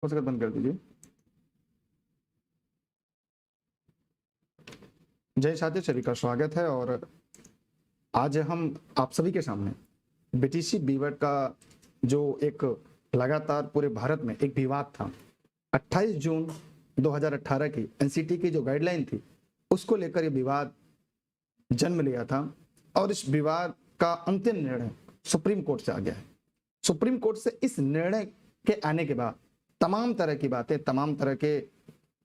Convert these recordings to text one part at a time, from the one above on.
हो सके बंद कर दीजिए। जय साथी, सभी का स्वागत है। और आज हम आप सभी के सामने बीटीसी बीवर्ड का जो एक लगातार पूरे भारत में एक विवाद था, 28 जून 2018 की एनसीटी की जो गाइडलाइन थी उसको लेकर ये विवाद जन्म लिया था। और इस विवाद का अंतिम निर्णय सुप्रीम कोर्ट से आ गया है। सुप्रीम कोर्ट से इस निर्णय के आने के बाद तमाम तरह की बातें, तमाम तरह के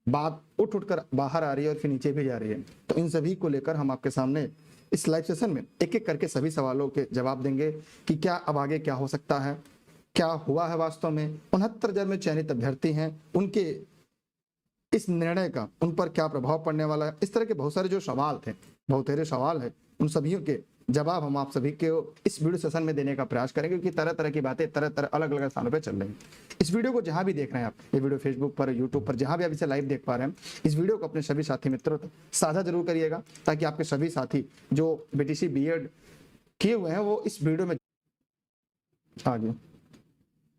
बात उठ कर बाहर आ रही है और फिर नीचे भी जा रही है। तो इन सभी को लेकर हम आपके सामने इस लाइव सेशन में एक एक करके सभी सवालों के जवाब देंगे कि क्या अब आगे क्या हो सकता है, क्या हुआ है वास्तव में, 69,000 में चयनित अभ्यर्थी हैं, उनके इस निर्णय का उन पर क्या प्रभाव पड़ने वाला है। इस तरह के बहुत सारे जो सवाल थे, बहुतेरे सवाल है, उन सभी के जवाब हम आप सभी के इस वीडियो सेशन में देने का प्रयास करेंगे, क्योंकि तरह तरह की बातें तरह तरह अलग अलग स्थानों पर चल रही हैं। इस वीडियो को जहां भी देख रहे हैं आप, ये वीडियो फेसबुक पर, यूट्यूब पर, जहां भी आप इसे लाइव देख पा रहे हैं, इस वीडियो को अपने सभी साथी मित्रों तक साझा जरूर करिएगा, ताकि आपके सभी साथी जो बीटीसी बीएड किए हुए हैं वो इस वीडियो में आ गए।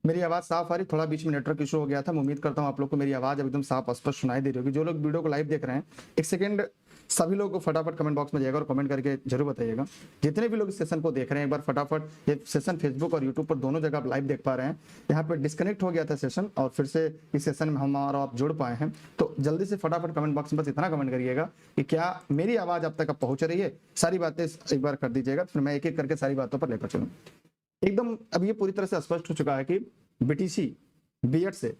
मेरी आवाज साफ आ रही? थोड़ा बीच में नेटवर्क इशू हो गया था। मैं उम्मीद करता हूं आप लोग को मेरी आवाज एकदम साफ स्पष्ट सुनाई दे रही होगी। जो लोग वीडियो को लाइव देख रहे हैं, एक सेकंड सभी लोग फटाफट कमेंट बॉक्स में जाएगा और कमेंट करके जरूर बताइएगा। जितने भी लोग इस सेशन को देख रहे हैं, एक बार फटाफट, ये सेशन फेसबुक और यूट्यूब पर दोनों जगह आप लाइव देख पा रहे हैं। यहाँ पे डिस्कनेक्ट हो गया था सेशन और फिर से इस सेशन में हम और आप जुड़ पाए हैं। तो जल्दी से फटाफट कमेंट बॉक्स में बस इतना कमेंट करिएगा कि क्या मेरी आवाज अब तक पहुंच रही है। सारी बातें एक बार कर दीजिएगा, फिर मैं एक एक करके सारी बातों पर लेकर चलूँ। एकदम अब ये पूरी तरह से स्पष्ट हो चुका है कि बीटीसी बीएड से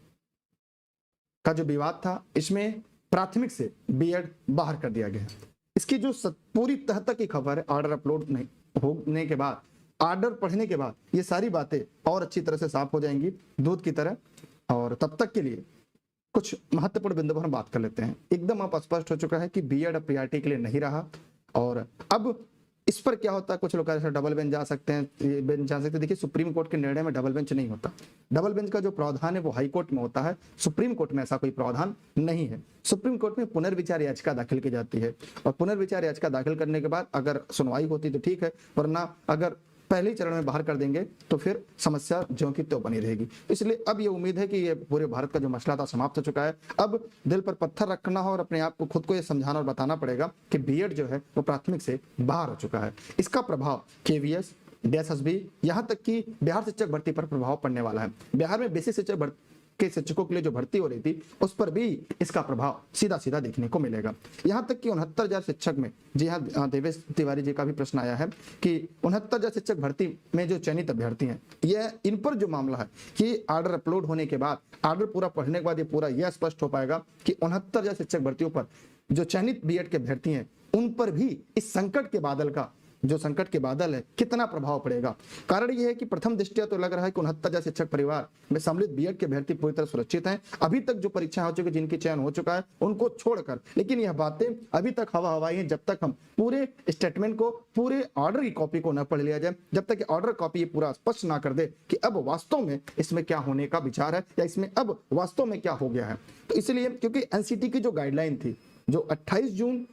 का जो विवाद था, इसमें प्राथमिक से बीएड बाहर कर दिया गया। इसकी जो पूरी तह तक की खबर है, ऑर्डर अपलोड नहीं होने के बाद, ऑर्डर पढ़ने के बाद ये सारी बातें और अच्छी तरह से साफ हो जाएंगी दूध की तरह। और तब तक के लिए कुछ महत्वपूर्ण बिंदु पर हम बात कर लेते हैं। एकदम अब स्पष्ट हो चुका है कि बीएड अब प्रियॉरिटी के लिए नहीं रहा। और अब इस पर क्या होता है, कुछ लोग ऐसा डबल बेंच जा सकते हैं, बेंच जा सकते हैं। देखिए, सुप्रीम कोर्ट के निर्णय में डबल बेंच नहीं होता। डबल बेंच का जो प्रावधान है वो हाई कोर्ट में होता है, सुप्रीम कोर्ट में ऐसा कोई प्रावधान नहीं है। सुप्रीम कोर्ट में पुनर्विचार याचिका दाखिल की जाती है और पुनर्विचार याचिका दाखिल करने के बाद अगर सुनवाई होती तो ठीक है, वरना अगर पहले ही चरण में बाहर कर देंगे तो फिर समस्या ज्यों की त्यों बनी रहेगी। इसलिए अब ये उम्मीद है कि ये पूरे भारत का जो मसला था समाप्त हो चुका है। अब दिल पर पत्थर रखना हो और अपने आप को, खुद को ये समझाना और बताना पड़ेगा कि बीएड जो है वो प्राथमिक से बाहर हो चुका है। इसका प्रभाव केवीएस, डीएसएसबी, यहाँ तक कि बिहार शिक्षक भर्ती पर प्रभाव पड़ने वाला है। बिहार में बेसिक शिक्षक के शिक्षकों के लिए जो भर्ती हो रही थी उस पर भी इसका प्रभाव सीधा सीधा देखने को मिलेगा। यहाँ तक कि 69,000 शिक्षक में, जी हाँ, देवेश तिवारी जी का भी प्रश्न आया है कि 69,000 शिक्षक भर्ती में जो चयनित अभ्यर्थी हैं, यह इन पर जो मामला है कि ऑर्डर अपलोड होने के बाद, ऑर्डर पूरा पढ़ने के बाद ये पूरा यह स्पष्ट हो पाएगा कि 69,000 शिक्षक भर्तियों पर जो चयनित बीएड के अभ्यर्थी हैं उन पर भी इस संकट के बादल का, जो संकट के बादल है, कितना प्रभाव पड़ेगा। कारण यह है कि प्रथम दृष्टया तो लग रहा है कि 69,000 शिक्षक परिवार में सम्मिलित बीएड के अभ्यर्थी पूरी तरह सुरक्षित हैं। अभी तक जो परीक्षा हो चुकी, जिनकी चयन हो चुका है, उनको छोड़कर। लेकिन यह बातें अभी तक हवा हवाई हैं, जब तक हम पूरे स्टेटमेंट को, पूरे ऑर्डर की कॉपी को न पढ़ लिया जाए, जब तक ऑर्डर कॉपी ये पूरा स्पष्ट ना कर दे कि अब वास्तव में इसमें क्या होने का विचार है या इसमें अब वास्तव में क्या हो गया है। तो इसलिए, क्योंकि एनसीटी की जो गाइडलाइन थी, जो 28 जून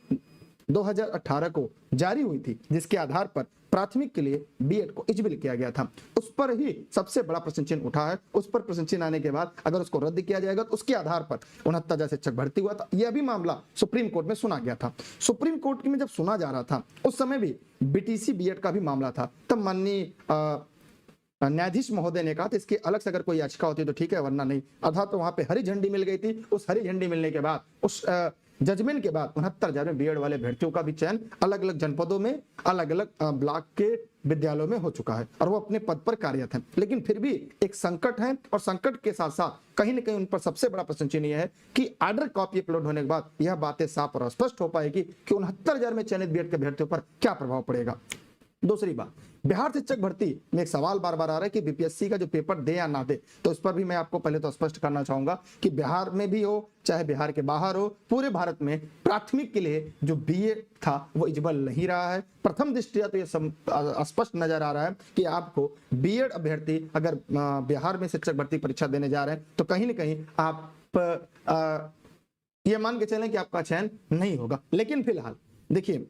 2018 को जारी हुई थी, जिसके आधार पर प्राथमिक के लिए बीएड को एलिजिबल किया गया था, उस पर ही सबसे बड़ा प्रश्न चिन्ह उठा है। उस पर प्रश्न चिन्ह आने के बाद अगर उसको रद्द किया जाएगा तो उसके आधार पर 69,000 शिक्षक भर्ती हुआ था। यह भी मामला सुप्रीम कोर्ट में सुना गया था। सुप्रीम कोर्ट में जब सुना जा रहा था उस समय भी बीटीसी बीएड का भी मामला था। तब माननीय न्यायाधीश महोदय ने कहा था इसकी अलग से अगर कोई याचिका होती तो ठीक है, वरना नहीं। अर्थात तो वहां पे हरी झंडी मिल गई थी। उस हरी झंडी मिलने के बाद, उस जजमेंट के बाद 69,000 में बीएड वाले अभ्यर्थियों का भी चयन अलग अलग जनपदों में, अलग अलग ब्लॉक के विद्यालयों में हो चुका है और वो अपने पद पर कार्यरत हैं। लेकिन फिर भी एक संकट है और संकट के साथ साथ कहीं ना कहीं उन पर सबसे बड़ा प्रश्न चिन्ह यह है कि ऑर्डर कॉपी अपलोड होने के बाद यह बातें साफ और स्पष्ट हो पाएगी कि 69,000 में चयनित बीएड के अभ्यर्थियों पर क्या प्रभाव पड़ेगा। दूसरी बात, बिहार शिक्षक भर्ती में एक सवाल बार बार आ रहा है कि बीपीएससी का जो पेपर दे या ना दे। तो इस पर भी मैं आपको पहले तो स्पष्ट करना चाहूंगा कि बिहार में भी हो चाहे बिहार के बाहर हो, पूरे भारत में प्राथमिक के लिए जो बीएड था वो एलिजिबल नहीं रहा है। प्रथम दृष्टया तो ये स्पष्ट नजर आ रहा है कि आपको बीएड अभ्यर्थी अगर बिहार में शिक्षक भर्ती परीक्षा देने जा रहे हैं तो कहीं ना कहीं आप ये मान के चलें कि आपका चयन नहीं होगा। लेकिन फिलहाल देखिए,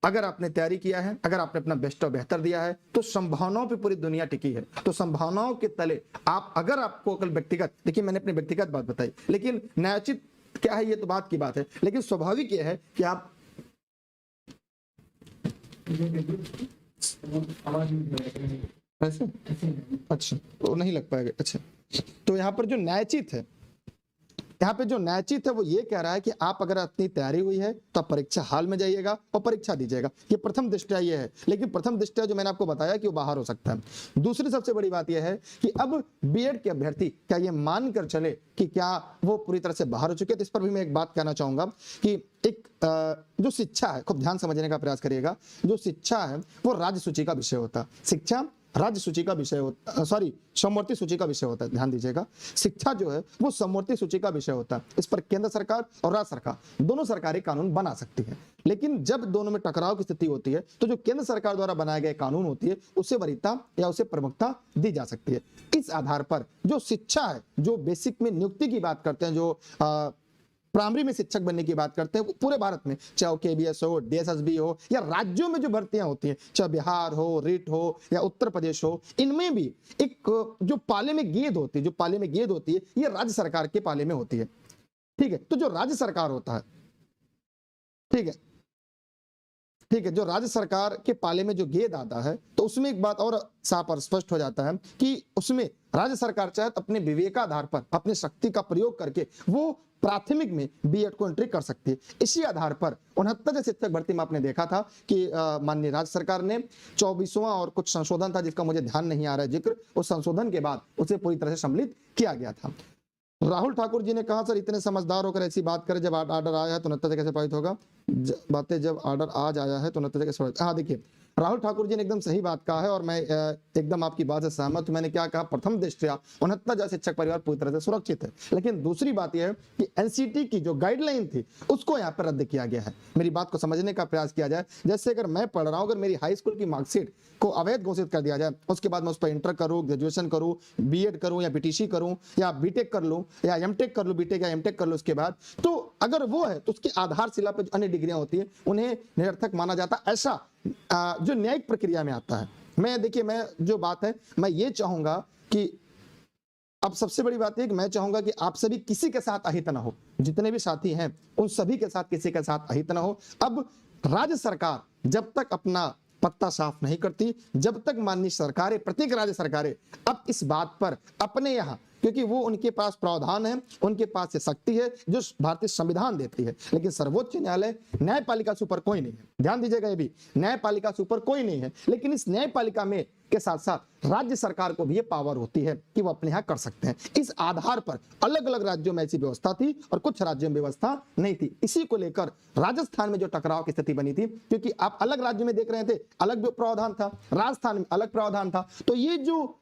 अगर आपने तैयारी किया है, अगर आपने अपना बेस्ट और बेहतर दिया है, तो संभावनाओं पे पूरी दुनिया टिकी है। तो संभावनाओं के तले आप, अगर आपको कल व्यक्तिगत, देखिए मैंने अपनी व्यक्तिगत बात बताई, लेकिन न्यायोचित क्या है ये तो बात की बात है, लेकिन स्वाभाविक ये है कि आप ऐसे, अच्छा तो नहीं लग पाएगा। अच्छा, तो यहाँ पर जो न्यायोचित है, यहाँ पे जो न्यायोचित है वो ये कह रहा है कि आप अगर अपनी तैयारी हुई है तो आप परीक्षा हाल में जाइएगा और परीक्षा दीजिएगा। ये प्रथम दृष्टया ये है, लेकिन प्रथम दृष्टया जो मैंने आपको बताया कि वो बाहर हो सकता है। दूसरी सबसे बड़ी बात यह है कि अब बीएड के अभ्यर्थी क्या ये मान कर चले कि क्या वो पूरी तरह से बाहर हो चुके हैं। तो इस पर भी मैं एक बात कहना चाहूंगा कि एक जो शिक्षा है, खूब ध्यान समझने का प्रयास करिएगा, जो शिक्षा है वो राज्य सूची का विषय होता है। शिक्षा राज्य सूची का विषय होता, सॉरी समवर्ती सूची का विषय होता है, ध्यान दीजिएगा। शिक्षा जो है वो समवर्ती सूची का विषय होता है। इस पर केंद्र सरकार और राज्य सरकार दोनों सरकारें कानून बना सकती है, लेकिन जब दोनों में टकराव की स्थिति होती है तो जो केंद्र सरकार द्वारा बनाए गए कानून होती है उसे वरीयता या उसे प्रमुखता दी जा सकती है। इस आधार पर जो शिक्षा है, जो बेसिक में नियुक्ति की बात करते हैं, जो प्राइमरी में शिक्षक बनने की बात करते हैं पूरे भारत में, चाहे वो केबीएस हो, डीएसएसबी हो, या राज्यों में जो भर्तियां होती हैं, चाहे बिहार हो, रीट हो या उत्तर प्रदेश हो, इनमें भी एक जो पाले में गेंद होती है, जो पाले में गेंद होती है, ये राज्य सरकार के पाले में होती है। ठीक है, तो जो राज्य सरकार होता है, ठीक है, ठीक है, जो राज्य सरकार के पाले में जो गेंद आता है, तो उसमें एक बात और साफ और स्पष्ट हो जाता है कि उसमें राज्य सरकार चाहे अपने विवेकाधार पर, अपनी शक्ति का प्रयोग करके वो प्राथमिक में बीएड को एंट्री कर सकती है। इसी आधार पर 69 शिक्षक भर्ती में आपने देखा था कि माननीय राज्य सरकार ने 24वां और कुछ संशोधन था जिसका मुझे ध्यान नहीं आ रहा है जिक्र, उस संशोधन के बाद उसे पूरी तरह से सम्मिलित किया गया था। राहुल ठाकुर जी ने कहा सर इतने समझदार होकर ऐसी बात करें, जब ऑर्डर आया है तो नतीजा कैसे पारित होगा, बातें जब ऑर्डर आज आया है तो नतीजा कैसे पारित। हाँ देखिए, राहुल ठाकुर जी ने एकदम सही बात कहा है और मैं एकदम आपकी बात से सहमत हूं। मैंने क्या कहा, प्रथम दृष्टया 69 शिक्षक परिवार पूरी तरह से सुरक्षित है, लेकिन दूसरी बात यह है कि एनसीटी की जो गाइडलाइन थी उसको यहाँ पर रद्द किया गया है। मेरी बात को समझने का प्रयास किया जाए, जैसे अगर मैं पढ़ रहा हूँ, अगर मेरी हाई स्कूल की मार्कशीट को अवैध घोषित कर दिया जाए, उसके बाद मैं उस पर इंटर करूँ, ग्रेजुएशन करूँ, बीएड करूँ या बीटीसी करूँ या बीटेक कर लूँ या एमटेक कर लूँ, बीटेक या एमटेक कर लूँ, उसके बाद तो अगर वो है तो उसकी आधारशिला पर अन्य डिग्रियां होती है उन्हें निरर्थक माना जाता, ऐसा जो न्यायिक प्रक्रिया में आता है। मैं देखिए, मैं जो बात है मैं ये चाहूंगा कि अब सबसे बड़ी बात है कि मैं चाहूंगा कि आप सभी किसी के साथ अहित ना हो, जितने भी साथी हैं उन सभी के साथ किसी के साथ अहित ना हो। अब राज्य सरकार जब तक अपना पत्ता साफ नहीं करती, जब तक माननीय सरकारें, प्रत्येक राज्य सरकारें अब इस बात पर अपने यहाँ, क्योंकि वो उनके पास प्रावधान है, उनके पास ये शक्ति है जो भारतीय संविधान देती है, लेकिन सर्वोच्च न्यायालय न्यायपालिका से ऊपर कोई नहीं है, ध्यान दीजिएगा, ये भी न्यायपालिका से ऊपर कोई नहीं है, लेकिन इस न्यायपालिका में के साथ साथ राज्य सरकार को भी ये पावर होती है कि वो अपने यहाँ कर सकते हैं। इस आधार पर अलग अलग राज्यों में ऐसी व्यवस्था थी और कुछ राज्यों में व्यवस्था नहीं थी। इसी को लेकर राजस्थान में जो टकराव की स्थिति बनी थी, क्योंकि आप अलग राज्य में देख रहे थे अलग प्रावधान था, राजस्थान में अलग प्रावधान था, तो ये जो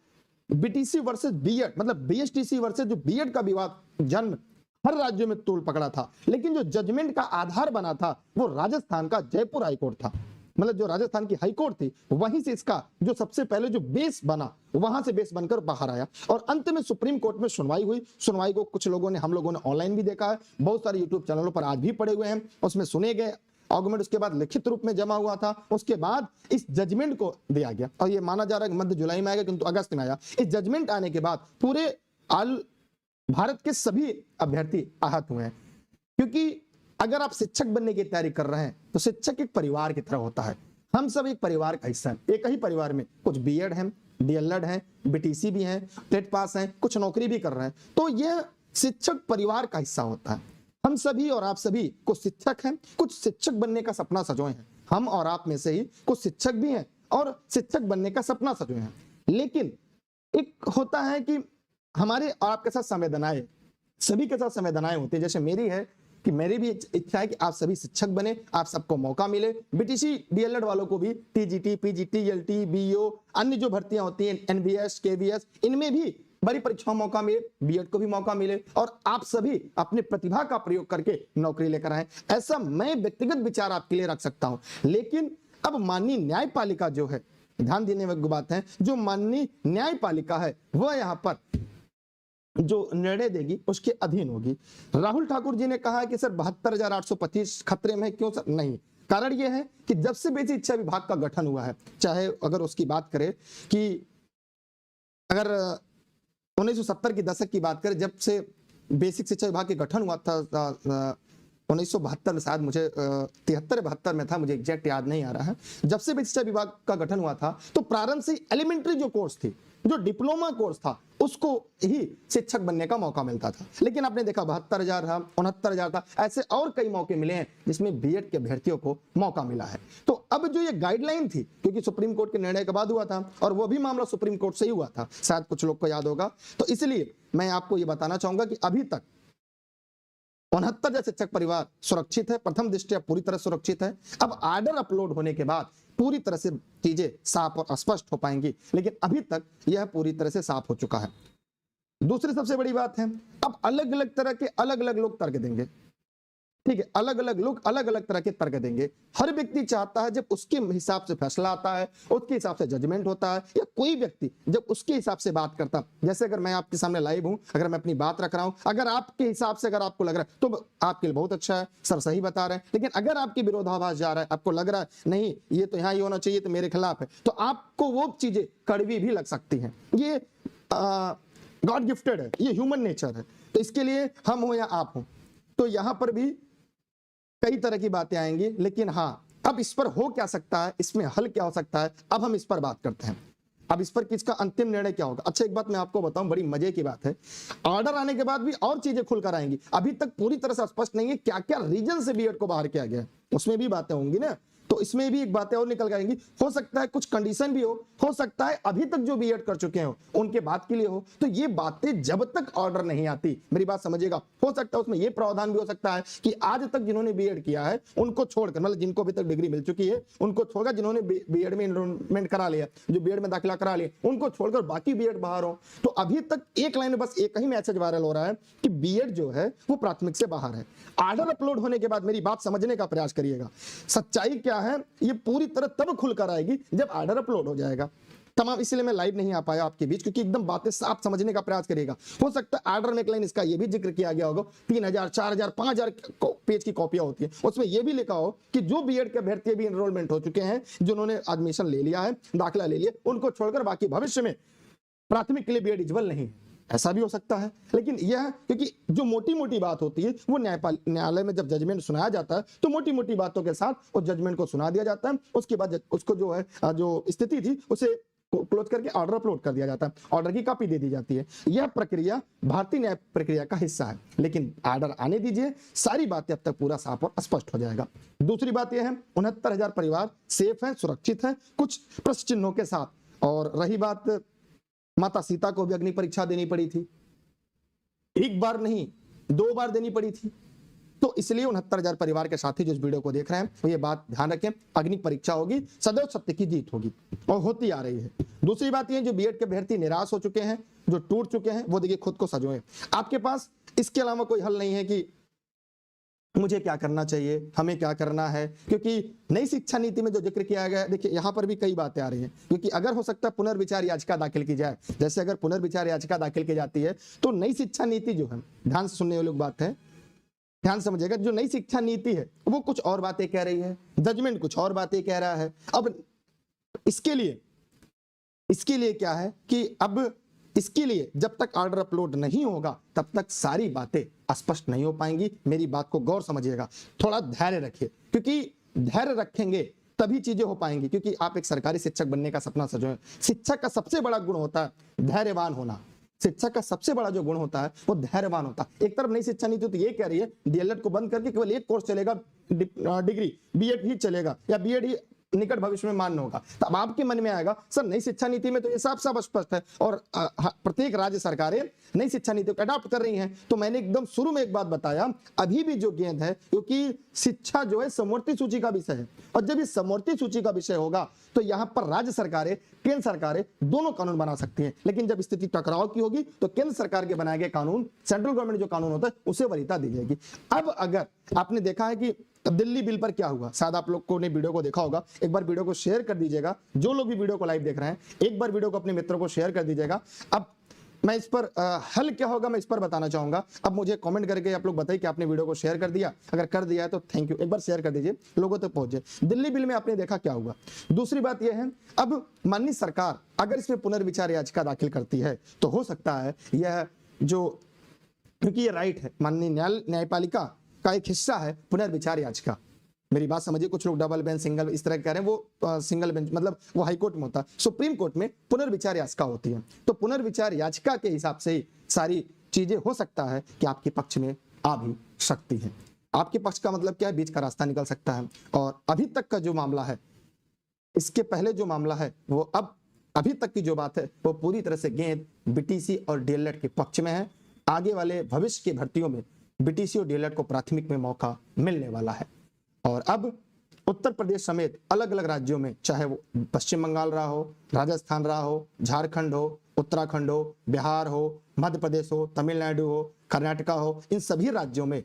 बीटीसी वर्सेस बीएड, मतलब बीएसटीसी वर्सेस जो बीएड का विवाद जन्म हर राज्यों में तूल पकड़ा था, लेकिन जो जजमेंट का आधार बना था वो राजस्थान का जयपुर हाईकोर्ट था। मतलब जो राजस्थान की हाईकोर्ट थी वहीं से इसका जो सबसे पहले जो बेस बना, वहां से बेस बनकर बाहर आया और अंत में सुप्रीम कोर्ट में सुनवाई हुई। सुनवाई को कुछ लोगों ने, हम लोगों ने ऑनलाइन भी देखा है, बहुत सारे यूट्यूब चैनलों पर आज भी पड़े हुए हैं, उसमें सुने गए आर्गुमेंट, उसके बाद लिखित रूप में जमा हुआ था, उसके बाद इस जजमेंट को दिया गया और ये माना जा रहा है कि मध्य जुलाई में आएगा, किंतु अगस्त में आया। इस जजमेंट आने के बाद पूरे भारत के सभी अभ्यर्थी आहत हुए हैं, क्योंकि अगर आप शिक्षक बनने की तैयारी कर रहे हैं तो शिक्षक एक परिवार की तरह होता है। हम सब एक परिवार का हिस्सा हैं, एक ही परिवार में कुछ बीएड हैं, डीएलएड हैं, बीटीसी भी हैं, टेट पास हैं, कुछ नौकरी भी कर रहे हैं, तो यह शिक्षक परिवार का हिस्सा होता है। हम सभी और आप सभी कुछ शिक्षक हैं, कुछ शिक्षक बनने का सपना सजोए हैं। हम और आप में से ही कुछ शिक्षक भी हैं और शिक्षक बनने का सपना सजोए हैं, लेकिन एक होता है कि हमारे और आपके साथ संवेदनाएं, सभी के साथ संवेदनाएं होती है। जैसे मेरी है कि मेरी भी इच्छा है कि आप सभी शिक्षक बने, आप सबको मौका मिले। बीटीसी डीएलएड वालों को भी टीजीटी, पीजीटी, एलटी, बीईओ, अन्य जो भर्तियां होती हैं, एनबीएस, केवीएस, इनमें भी बड़ी परीक्षाओं मौका मिले, बीएड को भी मौका मिले और आप सभी अपने प्रतिभा का प्रयोग करके नौकरी लेकर आए। ऐसा मैं व्यक्तिगत विचार आपके लिए रख सकता हूं, लेकिन अब माननीय न्यायपालिका जो है, ध्यान देने वाली बात है, जो माननीय न्यायपालिका है वह यहाँ पर जो निर्णय देगी उसके अधीन होगी। राहुल ठाकुर जी ने कहा कि सर 72,825 खतरे में, क्यों सर? नहीं, कारण यह है कि जब से बेसिक शिक्षा विभाग का गठन हुआ है, चाहे अगर उसकी बात करें कि अगर 1970 के दशक की बात करें, जब से बेसिक शिक्षा विभाग के गठन हुआ था 1972 में, शायद मुझे 73-72 में था, मुझे एग्जैक्ट याद नहीं आ रहा है। जब से बेसिक शिक्षा विभाग का गठन हुआ था तो प्रारंभ से एलिमेंट्री जो कोर्स थी, जो डिप्लोमा कोर्स था, उसको ही शिक्षक बनने का मौका मिलता था। लेकिन आपने देखा 72,000 था, 69,000 था, ऐसे और कई मौके मिले हैं जिसमें बीएड के अभ्यर्थियों को मौका मिला है। तो अब जो ये गाइडलाइन थी, क्योंकि सुप्रीम कोर्ट के निर्णय के बाद हुआ था और वो भी मामला सुप्रीम कोर्ट से ही हुआ था, शायद कुछ लोग को याद होगा, तो इसलिए मैं आपको ये बताना चाहूंगा कि अभी तक 69 शिक्षक परिवार सुरक्षित है, प्रथम दृष्टया पूरी तरह सुरक्षित है। अब आर्डर अपलोड होने के बाद पूरी तरह से चीजें साफ और स्पष्ट हो पाएंगी, लेकिन अभी तक यह पूरी तरह से साफ हो चुका है। दूसरी सबसे बड़ी बात है, अब अलग अलग तरह के अलग अलग लोग तर्क देंगे, ठीक है, अलग अलग लोग अलग अलग तरह के तर्क देंगे। हर व्यक्ति चाहता है जब उसके हिसाब से फैसला आता है, उसके हिसाब से जजमेंट होता है, या कोई व्यक्ति जब उसके हिसाब से बात करता है, जैसे अगर मैं आपके सामने लाइव हूं, अगर मैं अपनी बात रख रहा हूं, अगर आपके हिसाब से अगर आपको लग रहा है तो आपके लिए बहुत अच्छा है, सर सही बता रहे हैं। लेकिन अगर आपकी विरोधाभास जा रहा है, आपको लग रहा है नहीं ये तो यहाँ ही होना चाहिए, तो मेरे खिलाफ है, तो आपको वो चीजें कड़वी भी लग सकती हैं। ये गॉड गिफ्टेड है, ये ह्यूमन नेचर है। तो इसके लिए हम हो या आप हो, तो यहां पर भी कई तरह की बातें आएंगी। लेकिन हाँ, अब इस पर हो क्या सकता है, इसमें हल क्या हो सकता है, अब हम इस पर बात करते हैं। अब इस पर किसका अंतिम निर्णय क्या होगा। अच्छा, एक बात मैं आपको बताऊं, बड़ी मजे की बात है, ऑर्डर आने के बाद भी और चीजें खुलकर आएंगी। अभी तक पूरी तरह से स्पष्ट नहीं है क्या क्या रीजन से बीएड को बाहर किया गया है, उसमें भी बातें होंगी ना, तो इसमें भी एक बातें और निकल आएंगी। हो सकता है कुछ कंडीशन भी हो सकता है अभी तक जो बीएड कर चुके हो उनके बाद के लिए हो। तो ये बातें जब तक ऑर्डर नहीं आती, मेरी बात समझिएगा, हो सकता है उसमें ये प्रावधान भी हो सकता है कि आज तक जिन्होंने बीएड किया है उनको छोड़कर, मतलब जिनको अभी तक डिग्री मिल चुकी है उनको छोड़कर, जिन्होंने बीएड में एनरोलमेंट करा लिया, जो बीएड में दाखिला करा लिया, उनको छोड़कर बाकी बीएड बाहर हो। तो अभी तक एक लाइन में बस एक ही मैसेज वायरल हो रहा है कि बीएड जो है वो प्राथमिक से बाहर है। ऑर्डर अपलोड होने के बाद मेरी बात समझने का प्रयास करिएगा, सच्चाई क्या है ये पूरी तरह तब खुलकर आएगी जब ऑर्डर अपलोड हो जाएगा। तमाम, इसलिए मैं लाइव नहीं आ पाया आपके बीच, क्योंकि एकदम बातें साफ समझने का प्रयास करिएगा। हो सकता है ऑर्डर में एक लाइन इसका ये भी जिक्र किया गया होगा, 3,000 4,000 5,000 पेज की कॉपियां होती है, उसमें यह भी लिखा हो कि जो बीएड के अभ्यर्थी भी एनरोलमेंट हो चुके हैं, जिन्होंने एडमिशन ले लिया है, दाखिला ले लिया, उनको छोड़कर बाकी भविष्य में प्राथमिक के लिए बीएड एलिजिबल नहीं, ऐसा भी हो सकता है। लेकिन यह, क्योंकि जो मोटी मोटी बात होती है वो न्यायालय में जब जजमेंट सुनाया जाता है तो मोटी मोटी बातों के साथ उस जजमेंट को सुना दिया जाता है, उसके बाद उसको जो है जो स्थिति थी उसे क्लोज करके ऑर्डर अपलोड कर दिया जाता है, ऑर्डर की कॉपी दे दी जाती है। यह प्रक्रिया भारतीय न्याय प्रक्रिया का हिस्सा है। लेकिन ऑर्डर आने दीजिए, सारी बातें अब तक पूरा साफ और स्पष्ट हो जाएगा। दूसरी बात यह है, 69,000 परिवार सेफ हैं, सुरक्षित हैं, कुछ प्रश्न चिन्हों के साथ। और रही बात, माता सीता को भी अग्नि परीक्षा देनी पड़ी थी, एक बार नहीं 2 बार देनी पड़ी थी। तो इसलिए 69,000 परिवार के साथी जो इस वीडियो को देख रहे हैं वो ये बात ध्यान रखें, अग्नि परीक्षा होगी, सदैव सत्य की जीत होगी और होती आ रही है। दूसरी बात ये, जो बीएड के अभ्यर्थी निराश हो चुके हैं, जो टूट चुके हैं, वो देखिए खुद को सजोए। आपके पास इसके अलावा कोई हल नहीं है कि मुझे क्या करना चाहिए, हमें क्या करना है, क्योंकि नई शिक्षा नीति में जो जिक्र किया गया है, देखिए यहाँ पर भी कई बातें आ रही हैं। क्योंकि अगर हो सकता है पुनर्विचार याचिका दाखिल की जाए, जैसे अगर पुनर्विचार याचिका दाखिल की जाती है तो नई शिक्षा नीति जो है, ध्यान से सुनने वाली बात है, ध्यान समझिएगा, जो नई शिक्षा नीति है वो कुछ और बातें कह रही है, जजमेंट कुछ और बातें कह रहा है। अब इसके लिए क्या है कि अब इसके लिए जब तक ऑर्डर अपलोड नहीं होगा तब तक सारी बातें स्पष्ट नहीं हो पाएंगी। मेरी बात को गौर समझिएगा, थोड़ा धैर्य रखिए, क्योंकि धैर्य रखेंगे तभी चीजें हो पाएंगी। क्योंकि आप एक सरकारी शिक्षक बनने का सपना सजोए, शिक्षक का सबसे बड़ा गुण होता है धैर्यवान होना। शिक्षक का सबसे बड़ा जो गुण होता है वो धैर्यवान होता है। एक तरफ नई शिक्षा नीति तो ये कह रही है डीएलएड को बंद करके केवल एक कोर्स चलेगा, डिग्री बीएड ही चलेगा या बीएड ही निकट भविष्य में मान्य होगा। तब आपके मन में आएगा सर नई शिक्षा नीति में तो ये साफ साफ स्पष्ट है और प्रत्येक राज्य सरकारें नई शिक्षा नीति को अडॉप्ट कर रही हैं। तो मैंने एकदम शुरू में एक बात बताया, अभी भी जो गेंद है, क्योंकि शिक्षा जो है समवर्ती सूची का विषय है और जब ये समवर्ती सूची का विषय होगा तो यहाँ पर राज्य सरकारें, केंद्र सरकारें दोनों कानून बना सकती हैं। लेकिन जब स्थिति टकराव की होगी तो केंद्र सरकार के बनाए गए कानून, सेंट्रल गवर्नमेंट जो कानून होता है उसे वरीयता दी जाएगी। अब अगर आपने देखा है कि दिल्ली बिल पर क्या हुआ, शायद आप लोग को ने वीडियो को देखा होगा, एक बार वीडियो को शेयर कर दीजिएगा। जो लोग भी वीडियो को लाइव देख रहे हैं एक बार वीडियो को अपने मित्रों को शेयर कर दीजिएगा। अब मैं इस पर हल क्या होगा मैं इस पर बताना चाहूंगा। अब मुझे कमेंट करके आप लोग बताइए कि आपने वीडियो को शेयर कर दिया, अगर कर दिया है तो थैंक यू, एक बार शेयर कर दीजिए, लोगों तक पहुंचे। दिल्ली बिल में आपने देखा क्या हुआ। दूसरी बात यह है, अब माननीय सरकार अगर इसमें पुनर्विचार याचिका दाखिल करती है तो हो सकता है यह जो, क्योंकि ये राइट है, माननीय न्यायपालिका का एक हिस्सा है पुनर्विचार याचिका। मेरी बात समझिए, कुछ लोग डबल बेंच सिंगल इस तरह कह रहे हैं, वो सिंगल बेंच मतलब वो हाई कोर्ट में होता है, सुप्रीम कोर्ट में पुनर्विचार याचिका होती है। तो पुनर्विचार याचिका के हिसाब से ही सारी चीजें हो सकता है कि आपके पक्ष में आ भी सकती है। आपके पक्ष का मतलब क्या है, बीच का रास्ता निकल सकता है। और अभी तक का जो मामला है, इसके पहले जो मामला है वो, अब अभी तक की जो बात है वो पूरी तरह से गेंद बीटीसी और डीएलएड के पक्ष में है। आगे वाले भविष्य की भर्तियों में बीटीसी और डीएलएड को प्राथमिक में मौका मिलने वाला है। और अब उत्तर प्रदेश समेत अलग अलग राज्यों में, चाहे वो पश्चिम बंगाल रहा हो, राजस्थान रहा हो, झारखंड हो, उत्तराखंड हो, बिहार हो, मध्य प्रदेश हो, तमिलनाडु हो, कर्नाटका हो, इन सभी राज्यों में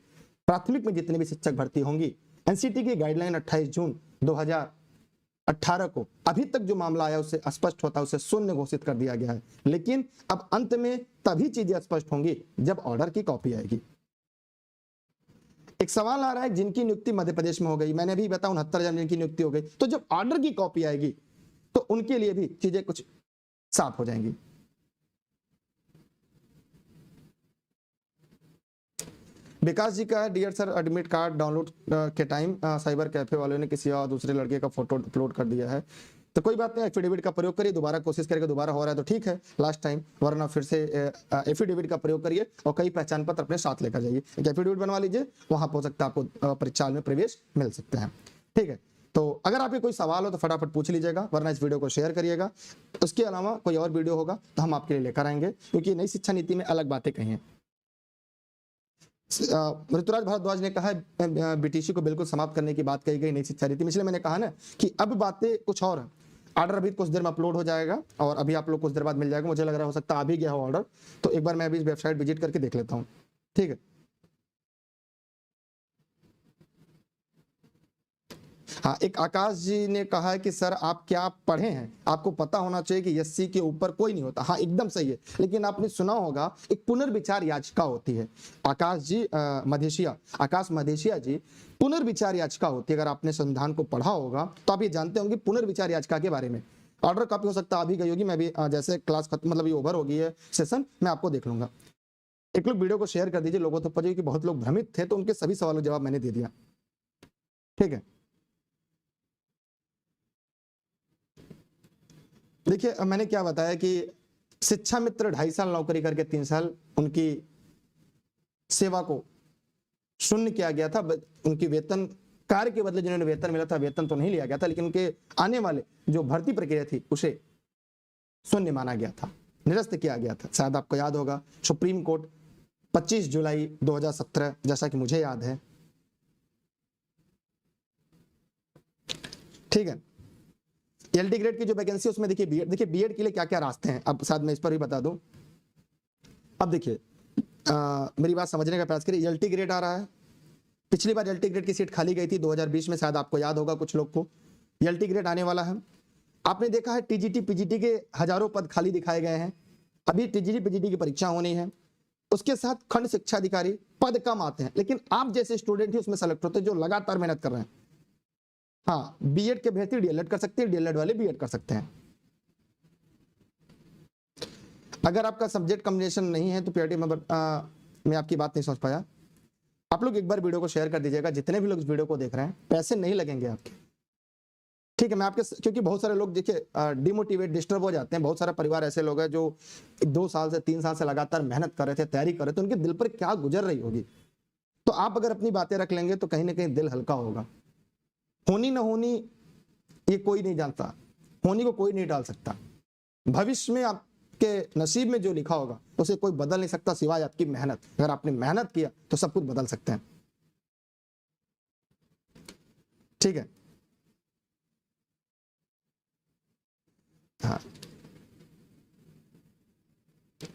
प्राथमिक में जितने भी शिक्षक भर्ती होंगी, एनसीटी की गाइडलाइन 28 जून 2018 को अभी तक जो मामला आया उससे स्पष्ट होता है, उसे शून्य घोषित कर दिया गया है। लेकिन अब अंत में तभी चीजें स्पष्ट होंगी जब ऑर्डर की कॉपी आएगी। एक सवाल आ रहा है, जिनकी नियुक्ति मध्य प्रदेश में हो गई, मैंने अभी बताया 69 जन की नियुक्ति हो गई, तो जब ऑर्डर की कॉपी आएगी तो उनके लिए भी चीजें कुछ साफ हो जाएंगी। विकास जी का, dear sir admit card download के टाइम साइबर कैफे वालों ने किसी और दूसरे लड़के का फोटो अपलोड कर दिया है, तो कोई बात नहीं, एफिडेविट का प्रयोग करिए, दोबारा कोशिश करके दोबारा हो रहा है तो ठीक है लास्ट टाइम, वरना फिर से एफिडेविट का प्रयोग करिए और कई पहचान पत्र अपने साथ लेकर जाइए, एक एफिडेविट बनवा लीजिए, वहां हो सकता है आपको परीक्षा में प्रवेश मिल सकते हैं। ठीक है, तो अगर आपके कोई सवाल हो तो फटाफट पूछ लीजिएगा, वरना इस वीडियो को शेयर करिएगा। उसके अलावा कोई और वीडियो होगा तो हम आपके लिए लेकर आएंगे, क्योंकि नई शिक्षा नीति में अलग बातें कही हैं। ऋतुराज भारद्वाज ने कहा है बीटीसी को बिल्कुल समाप्त करने की बात कही गई नई शिक्षा नीति में, इसलिए मैंने कहा ना कि अब बातें कुछ और हैं। ऑर्डर अभी कुछ देर में अपलोड हो जाएगा और अभी आप लोग कुछ देर बाद मिल जाएगा, मुझे लग रहा हो सकता है आ भी गया हो ऑर्डर, तो एक बार मैं अभी इस वेबसाइट विजिट करके देख लेता हूँ। ठीक है, हाँ, एक आकाश जी ने कहा है कि सर आप क्या पढ़े हैं, आपको पता होना चाहिए कि एससी के ऊपर कोई नहीं होता। हाँ एकदम सही है, लेकिन आपने सुना होगा एक पुनर्विचार याचिका होती है। आकाश जी मधेशिया, आकाश मधेशिया जी, पुनर्विचार याचिका होती है। अगर आपने संविधान को पढ़ा होगा तो आप ये जानते होंगे पुनर्विचार याचिका के बारे में। ऑर्डर कॉपी हो सकता है अभी गई होगी, मैं भी जैसे क्लास खत्म मतलब ये ओवर हो गई है सेशन, मैं आपको देख लूंगा। एक लोग वीडियो को शेयर कर दीजिए, लोगों तक पहुंचे, कि बहुत लोग भ्रमित थे तो उनके सभी सवालों जवाब मैंने दे दिया। ठीक है, देखिए मैंने क्या बताया कि शिक्षा मित्र 2.5 साल नौकरी करके 3 साल उनकी सेवा को शून्य किया गया था। उनकी वेतन, कार्य के बदले जिन्होंने वेतन मिला था, वेतन तो नहीं लिया गया था, लेकिन उनके आने वाले जो भर्ती प्रक्रिया थी उसे शून्य माना गया था, निरस्त किया गया था। शायद आपको याद होगा सुप्रीम कोर्ट 25 जुलाई 2017, जैसा कि मुझे याद है। ठीक है, एलटी ग्रेड की जो वैकेंसी उसमें देखिए बीएड के लिए क्या क्या रास्ते हैं, अब शायद मैं इस पर भी बता दूं। अब देखिए मेरी बात समझने का प्रयास करिए। एलटी ग्रेड आ रहा है, पिछली बार एलटी ग्रेड की सीट खाली गई थी 2020 में, शायद आपको याद होगा कुछ लोग को। एलटी ग्रेड आने वाला है। आपने देखा है टीजीटी पीजीटी के हजारों पद खाली दिखाए गए हैं, अभी टीजीटी पीजीटी की परीक्षा होनी है। उसके साथ खंड शिक्षा अधिकारी पद कम आते हैं, लेकिन आप जैसे स्टूडेंट ही उसमें सेलेक्ट होते हैं जो लगातार मेहनत कर रहे हैं। हाँ, बीएड के अभ्यर्थी डीएलएड कर सकते हैं, डीएलएड वाले बीएड कर सकते हैं। अगर आपका सब्जेक्ट कॉम्बिनेशन नहीं है तो पीआरटी मैं आपकी बात नहीं समझ पाया। आप लोग एक बार वीडियो को शेयर कर दीजिएगा, जितने भी लोग इस वीडियो को देख रहे हैं, पैसे नहीं लगेंगे आपके। ठीक है, मैं आपके, क्योंकि बहुत सारे लोग देखिए डिमोटिवेट डिस्टर्ब हो जाते हैं। बहुत सारा परिवार ऐसे लोग हैं जो 2 साल से 3 साल से लगातार मेहनत कर रहे थे, तैयारी कर रहे थे, उनके दिल पर क्या गुजर रही होगी। तो आप अगर अपनी बातें रख लेंगे तो कहीं ना कहीं दिल हल्का होगा। होनी ना होनी ये कोई नहीं जानता, होनी को कोई नहीं डाल सकता। भविष्य में आपके नसीब में जो लिखा होगा उसे कोई बदल नहीं सकता सिवाय आपकी मेहनत। अगर आपने मेहनत किया तो सब कुछ बदल सकते हैं। ठीक है, हाँ,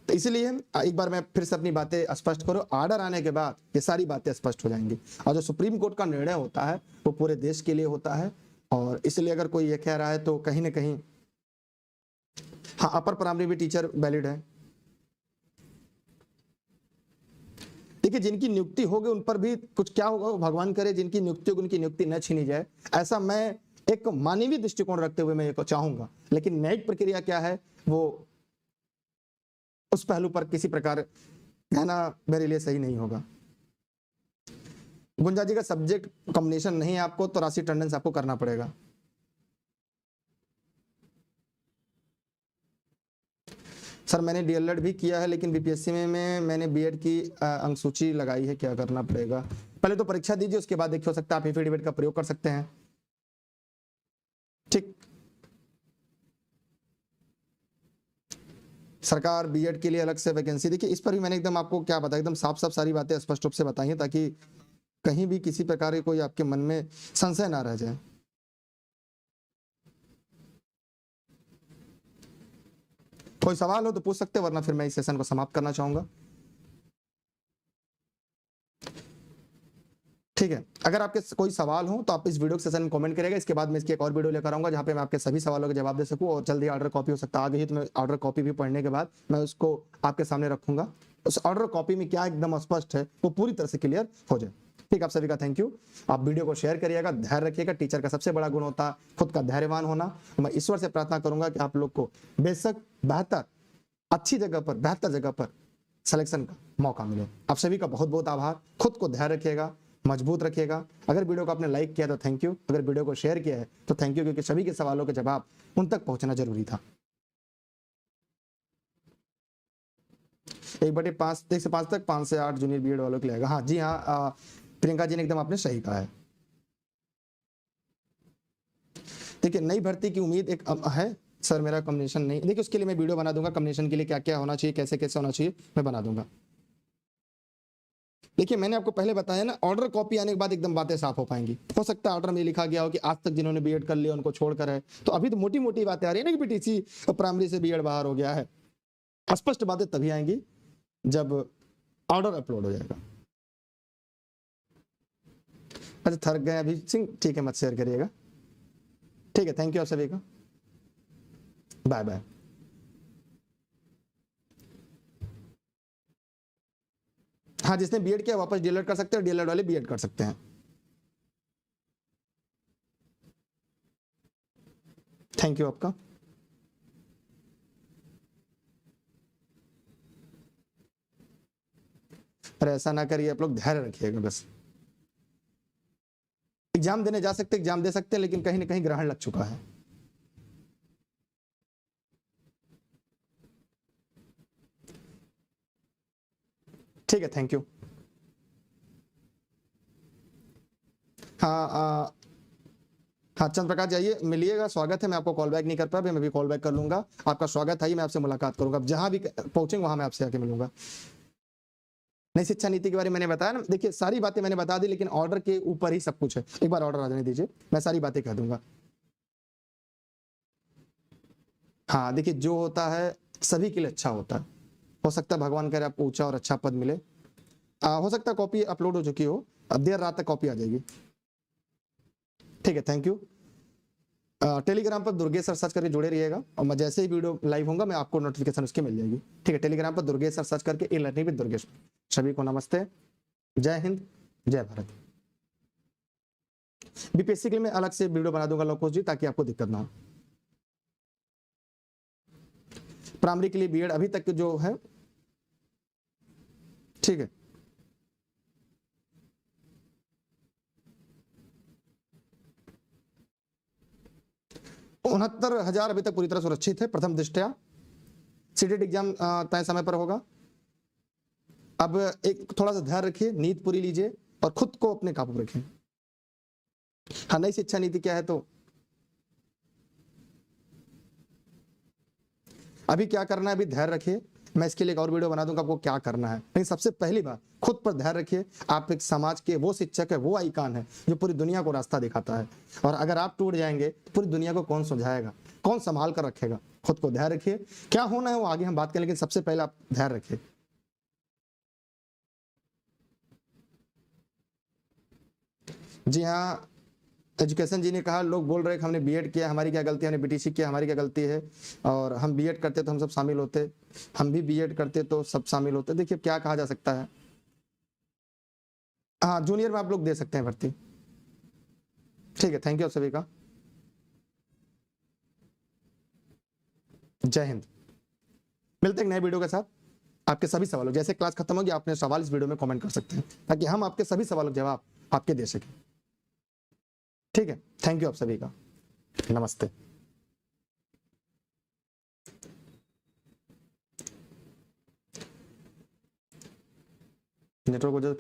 तो इसलिए एक बार मैं फिर से अपनी बातें स्पष्ट करूं, ऑर्डर आने के बाद ये सारी बातें स्पष्ट हो जाएंगी। और जो सुप्रीम कोर्ट का निर्णय होता है वो पूरे देश के लिए होता है, और इसलिए अगर कोई ये कह रहा है तो कहीं ना कहीं, हाँ, अपर प्राइमरी भी टीचर वैलिड है, देखिए जिनकी नियुक्ति होगी उन पर भी कुछ क्या होगा, भगवान करे जिनकी नियुक्ति होगी उनकी नियुक्ति न छीनी जाए, ऐसा मैं एक मानवीय दृष्टिकोण रखते हुए मैं ये चाहूंगा। लेकिन न्यायिक प्रक्रिया क्या है वो उस पहलू पर किसी प्रकार कहना मेरे लिए सही नहीं होगा। गुंजा जी का सब्जेक्ट कॉम्बिनेशन नहीं है आपको तो राशि अटेंडेंस आपको करना पड़ेगा। सर मैंने डीएलएड भी किया है लेकिन बीपीएससी में मैंने बीएड की अंक सूची लगाई है, क्या करना पड़ेगा? पहले तो परीक्षा दीजिए, उसके बाद देखिए हो सकता है आप एफिडेविट का प्रयोग कर सकते हैं। ठीक, सरकार बीएड के लिए अलग से वैकेंसी, देखिए इस पर भी मैंने एकदम आपको क्या बताया, एकदम साफ साफ सारी बातें स्पष्ट रूप से बताई हैं ताकि कहीं भी किसी प्रकार की कोई आपके मन में संशय ना रह जाए। कोई सवाल हो तो पूछ सकते, वरना फिर मैं इस सेशन को समाप्त करना चाहूंगा। ठीक है, अगर आपके कोई सवाल हो तो आप इस वीडियो के सेशन में कमेंट करेगा, इसके बाद मैं इसकी एक और वीडियो लेकर आऊंगा जहां पे मैं आपके सभी सवालों के जवाब दे सकूं। और जल्दी ऑर्डर कॉपी हो सकता है आ गई है तो मैं ऑर्डर कॉपी भी पढ़ने के बाद मैं उसको आपके सामने रखूंगा। उस ऑर्डर कॉपी में क्या एकदम स्पष्ट है वो पूरी तरह से क्लियर हो जाए। ठीक, आप सभी का थैंक यू। आप वीडियो को शेयर करिएगा, धैर्य रखिएगा। टीचर का सबसे बड़ा गुण होता है खुद का धैर्यवान होना। मैं ईश्वर से प्रार्थना करूंगा कि आप लोग को बेशक बेहतर अच्छी जगह पर बेहतर जगह पर सिलेक्शन का मौका मिले। आप सभी का बहुत बहुत आभार। खुद को धैर्य रखिएगा, मजबूत रखिएगा। अगर वीडियो को आपने लाइक किया तो थैंक यू, अगर वीडियो को शेयर किया है तो थैंक यू, क्योंकि सभी के सवालों के जवाब उन तक पहुंचना जरूरी था। 1/5 से 5 तक 5 से 8 जूनियर बीएड वालों के लिए आएगा। हाँ जी हाँ, प्रियंका जी ने एकदम आपने सही कहा है। देखिए नई भर्ती की उम्मीद एक है सर, मेरा कॉम्बिनेशन नहीं, देखिए उसके लिए मैं वीडियो बना दूंगा, कॉम्बिनेशन के लिए क्या क्या होना चाहिए, कैसे कैसे होना चाहिए मैं बना दूंगा। देखिए मैंने आपको पहले बताया ना, ऑर्डर कॉपी आने के बाद एकदम बातें साफ हो पाएंगी। हो सकता है ऑर्डर में लिखा गया हो कि आज तक जिन्होंने बीएड कर लिया उनको छोड़कर है, तो अभी तो मोटी मोटी बातें आ रही है ना कि बीटीसी प्राइमरी से बीएड बाहर हो गया है। स्पष्ट बातें तभी आएंगी जब ऑर्डर अपलोड हो जाएगा। अच्छा थक गए अभी सिंह, ठीक है मत शेयर करिएगा। ठीक है, थैंक यू आप सभी का, बाय बाय। हाँ जिसने बीएड किया वापस डीएलएड कर सकते हैं, डीएलएड वाले बीएड कर सकते हैं। थैंक यू आपका। अरे ऐसा ना करिए आप लोग, धैर्य रखिएगा बस। एग्जाम देने जा सकते, एग्जाम दे सकते हैं, लेकिन कहीं ना कहीं ग्रहण लग चुका है। ठीक है, थैंक यू। हाँ हाँ चंद्र प्रकाश जाइए मिलिएगा, स्वागत है। मैं आपको कॉल बैक नहीं कर पाया, मैं भी कॉल बैक कर लूंगा। आपका स्वागत है, मैं आपसे मुलाकात करूंगा, जहां भी पहुंचेंगे वहां मैं आपसे आके मिलूंगा। नई शिक्षा नीति के बारे में मैंने बताया ना, देखिए सारी बातें मैंने बता दी, लेकिन ऑर्डर के ऊपर ही सब कुछ है। एक बार ऑर्डर आ जाने दीजिए, मैं सारी बातें कह दूंगा। हाँ देखिए जो होता है सभी के लिए अच्छा होता है। हो सकता है भगवान करे आपको ऊंचा और अच्छा पद मिले। हो सकता है कॉपी अपलोड हो चुकी हो, अब देर रात तक कॉपी आ जाएगी। ठीक है, थैंक यू। टेलीग्राम पर दुर्गेश सर सर्च करके जुड़े रहिएगा, और मैं जैसे ही वीडियो लाइव होगा मैं आपको नोटिफिकेशन उसकी मिल जाएगी। ठीक है, टेलीग्राम पर दुर्गेश सर सर्च करके ई लर्निंग विद दुर्गेश। सभी को नमस्ते, जय हिंद, जय भारत। बीपीएससी के लिए मैं अलग से वीडियो बना दूंगा लोकोश जी, ताकि आपको दिक्कत ना हो। प्राइमरी के लिए बीएड अभी तक जो है, ठीक है 69,000 अभी तक पूरी तरह सुरक्षित है। प्रथम दृष्टया सीटेट एग्जाम तय समय पर होगा। अब एक थोड़ा सा ध्यान रखिए, नींद पूरी लीजिए और खुद को अपने काबू रखें। हाँ नई शिक्षा नीति क्या है, तो अभी क्या करना है, अभी धैर्य रखिए। मैं इसके लिए एक और वीडियो बना दूंगा आपको क्या करना है, लेकिन सबसे पहली बात खुद पर धैर्य रखिए। आप एक समाज के वो शिक्षक है, वो आइकान है जो पूरी दुनिया को रास्ता दिखाता है, और अगर आप टूट जाएंगे पूरी दुनिया को कौन समझाएगा, कौन संभाल कर रखेगा। खुद को धैर्य रखिए, क्या होना है वो आगे हम बात करें, लेकिन सबसे पहले आप धैर्य रखिए। जी हाँ, एजुकेशन जी ने कहा, लोग बोल रहे कि हमने बीएड किया, हमारी क्या गलती है, हमने बीटीसी किया, हमारी क्या गलती है, और हम बीएड करते तो हम सब शामिल होते, हम भी बीएड करते तो सब शामिल होते। देखिए क्या कहा जा सकता है, हाँ जूनियर में आप लोग दे सकते हैं भर्ती। ठीक है, थैंक यू आप सभी का। जय हिंद। मिलते हैं एक नए वीडियो के साथ। आपके सभी सवालों, जैसे क्लास खत्म होगी आपने सवाल इस वीडियो में कमेंट कर सकते हैं ताकि हम आपके सभी सवालों के जवाब आपके दे सकें। ठीक है, थैंक यू आप सभी का। नमस्ते। नेटवर्क वजह से